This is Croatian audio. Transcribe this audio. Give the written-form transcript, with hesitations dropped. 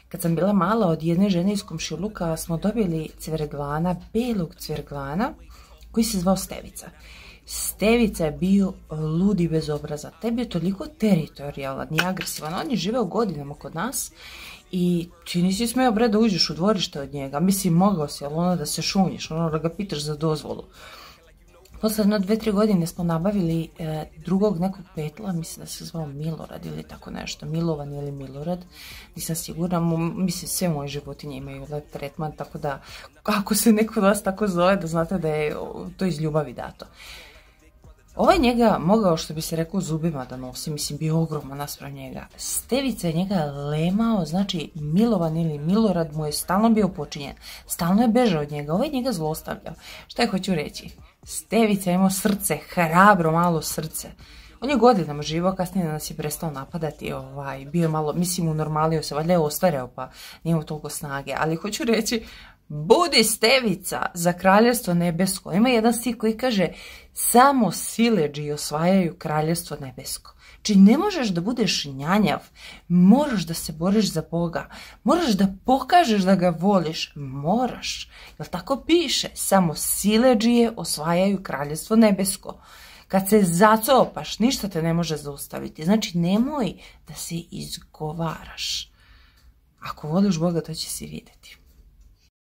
Kad sam bila mala, od jedne žene iz komšiluka smo dobili cverglana, belog cverglana, koji se zvao Stevica. Stevica je bio ludi bez obraza. Tebi je toliko teritorijalan i agresivan. On je živeo godinama kod nas i ti nisi smeo bre da uđeš u dvorište od njega. Mislim, mogao si, ali ono da se šunjiš, ono da ga pitaš za dozvolu. Posle 2-3 godine smo nabavili drugog nekog petla, mislim da se zvao Milorad ili tako nešto, Milovan ili Milorad, nisam sigurna, mislim sve moje životinje imaju lep tretman, tako da ako se neko od vas tako zove, da znate da je to iz ljubavi dato. Ovaj njega mogao, što bi se rekao, zubima da nosi, mislim, bio ogroman naspram njega. Stevica je njega lemao, znači Milovan ili Milorad mu je stalno bio počinjen, stalno je bežao od njega, ovaj njega zlostavljao. Šta je hoću reći? Stevica je imao srce, hrabro malo srce. On je godinama živao, kasnije nas je prestao napadati, bio je malo, mislim, unormalio se, valjda je ostareo pa nije imao toliko snage, ali hoću reći, budi Stevica za kraljevstvo nebesko. Ima jedan stih koji kaže, samo siledži osvajaju kraljevstvo nebesko. Znači ne možeš da budeš njanjav, moraš da se boriš za Boga, moraš da pokažeš da ga voliš, moraš. Jel tako piše? Samo siledžije osvajaju kraljevstvo nebesko. Kad se zacopaš, ništa te ne može zaustaviti. Znači nemoj da se izgovaraš. Ako voliš Boga, to će si vidjeti.